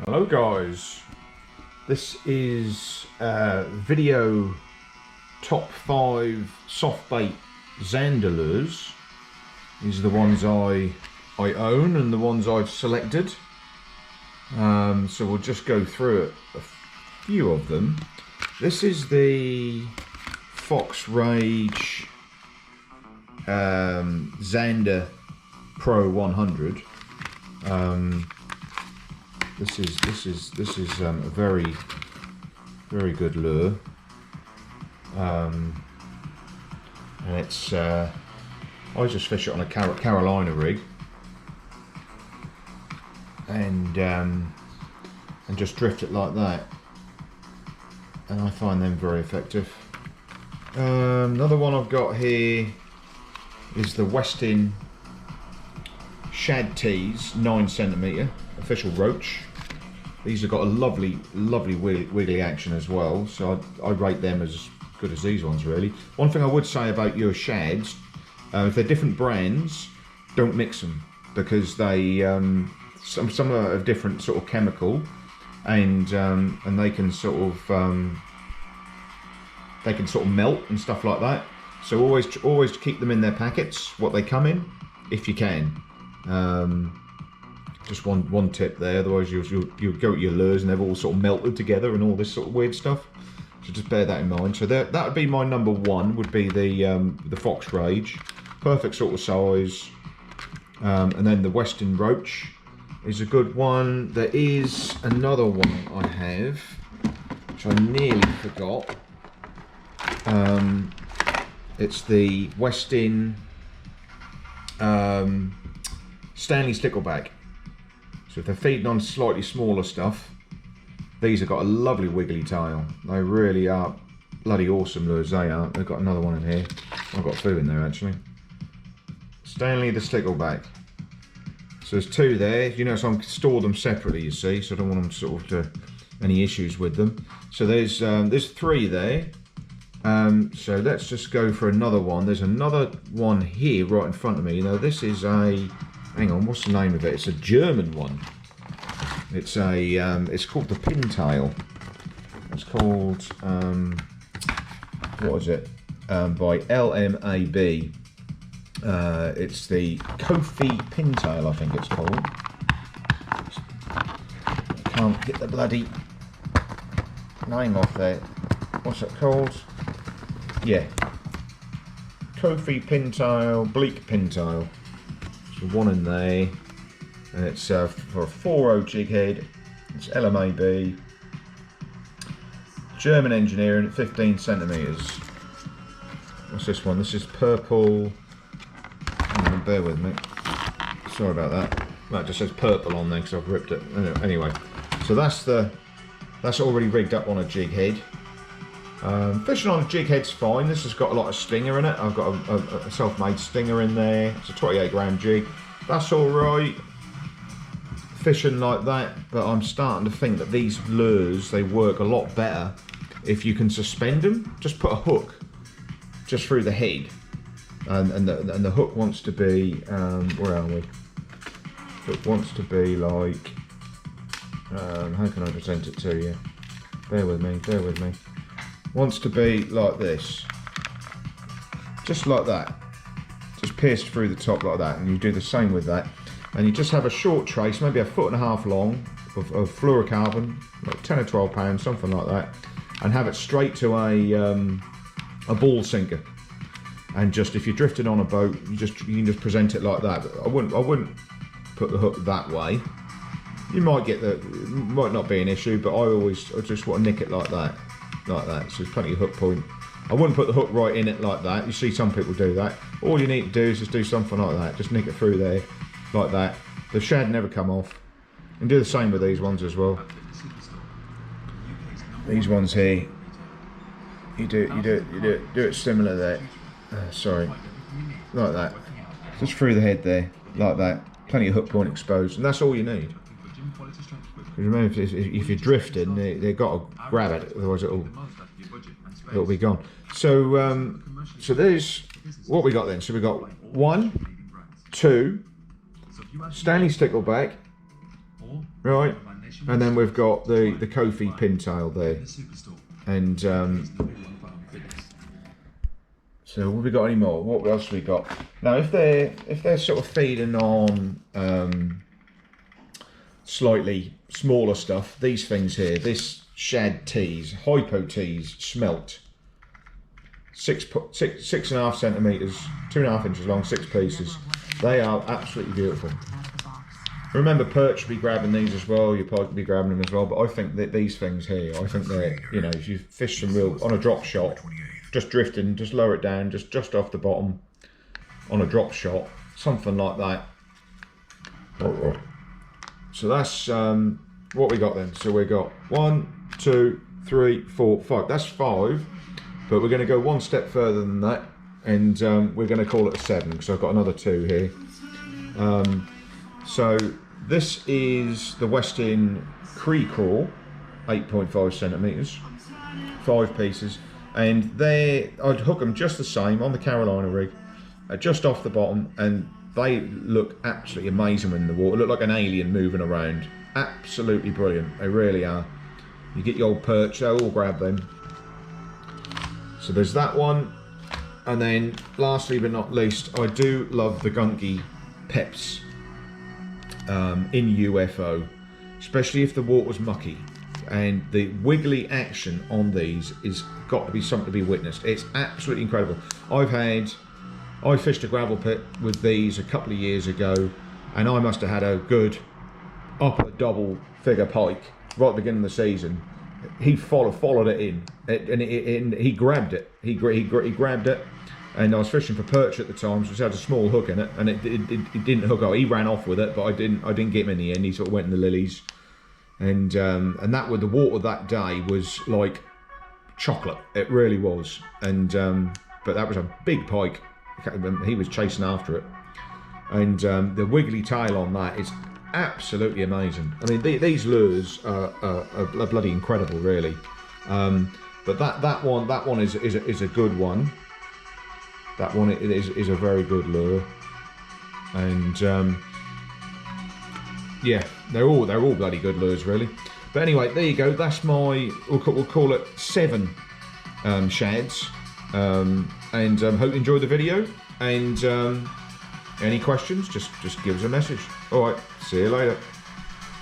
Hello guys, this is video top 5 soft bait Zander lures. These are the ones I own and the ones I've selected. So we'll just go through a few of them. This is the Fox Rage Zander Pro 100. This is a very good lure, and it's I just fish it on a Carolina rig, and just drift it like that, and I find them very effective. Another one I've got here is the Westin Shadteez 9cm official Roach. These have got a lovely wiggly action as well, so I rate them as good as these ones really. One thing I would say about your shads, if they're different brands, don't mix them, because they some are a different sort of chemical, and they can sort of melt and stuff like that. So always keep them in their packets, what they come in, if you can. Just one tip there, otherwise you'll go at your lures and they've all sort of melted together and all this sort of weird stuff. So just bear that in mind. So that would be my number one, would be the Fox Rage, perfect sort of size. And then the Westin Roach is a good one. There is another one I have, which I nearly forgot. It's the Westin Stanley Stickle bag. So if they're feeding on slightly smaller stuff, these have got a lovely wiggly tail. They really are bloody awesome lures, they are. They've got another one in here. I've got two in there actually. Stanley the Stickle bag. So there's two there, you know, so I'm store them separately, you see, so I don't want them sort of to any issues with them. So there's three there. So let's just go for another one. There's another one here right in front of me. You know, this is a, hang on, what's the name of it? It's a German one. It's called the Pintail. It's called, what is it? By LMAB. It's the Kofi Pintail, I think it's called. I can't get the bloody name off there. What's it called? Yeah, Kofi Pintail, Bleak Pintail. So one in there, and it's for a 4.0 jig head. It's LMAB, German engineering, 15 centimeters. What's this one? This is purple. Hang on, bear with me. Sorry about that. That just says purple on there because I've ripped it. Anyway, so that's already rigged up on a jig head. Fishing on a jig head's fine. This has got a lot of stinger in it. I've got a self-made stinger in there. It's a 28 gram jig. That's all right. Fishing like that, but I'm starting to think that these lures, they work a lot better if you can suspend them. Just put a hook just through the head, and the hook wants to be where are we? It wants to be like how can I present it to you? Bear with me. Bear with me. Wants to be like this, just like that, just pierced through the top like that, and you do the same with that, and you just have a short trace, maybe 1.5 feet long, of fluorocarbon, like 10 or 12 pounds, something like that, and have it straight to a ball sinker. And just, if you're drifting on a boat, you can just present it like that. But I wouldn't put the hook that way. You might get might not be an issue, but I just want to nick it like that. Like that, so there's plenty of hook point. I wouldn't put the hook right in it like that. You see some people do that. All you need to do is just do something like that. Just nick it through there, like that. The shad never come off. And do the same with these ones as well. These ones here, you do it similar there. Sorry, like that. Just through the head there, like that. Plenty of hook point exposed, and that's all you need. Remember, if you're drifting, they've got to grab it, otherwise it'll be gone. So so there's what we got then. So we got 1, 2, Stanley Stickle bag, right? And then we've got the Kofi Pintail there. And so have we got any more? What else have we got? Now if they're sort of feeding on slightly smaller stuff, these things here, this Shadteez, Hypo-Teez smelt, 6.5 centimeters, 2.5 inches long, 6 pieces. They are absolutely beautiful. Remember, perch will be grabbing these as well, your pike will be grabbing them as well, but I think that these things here, I think they're, you know, if you fish some real, on a drop shot, just drifting, just lower it down, just off the bottom, on a drop shot, something like that. So that's what we got then. So we got 1, 2, 3, 4, 5. That's 5, but we're going to go one step further than that, and we're going to call it a 7 because I've got another 2 here. So this is the Westin Creycraw, 8.5 centimeters, 5 pieces, and I'd hook them just the same on the Carolina rig, just off the bottom, and they look absolutely amazing in the water. Look like an alien moving around. Absolutely brilliant. They really are. You get your old perch, they'll all grab them. So there's that one. And then lastly but not least, I do love the Gunki Peps in UFO, especially if the water's mucky. And the wiggly action on these is got to be something to be witnessed. It's absolutely incredible. I fished a gravel pit with these a couple of years ago, and I must have had a good upper double figure pike right at the beginning of the season. He followed it in, and he grabbed it. He grabbed it, and I was fishing for perch at the time, so it had a small hook in it, and it didn't hook out. He ran off with it, but I didn't get him in the end. He sort of went in the lilies, and that with the water that day was like chocolate. It really was, and but that was a big pike. He was chasing after it, and the wiggly tail on that is absolutely amazing. I mean, these lures are bloody incredible, really. But that one is a good one. That one is a very good lure, and yeah, they're all bloody good lures, really. But anyway, there you go. That's my we'll call it 7 shads. And hope you enjoyed the video, and any questions, just give us a message. All right, see you later.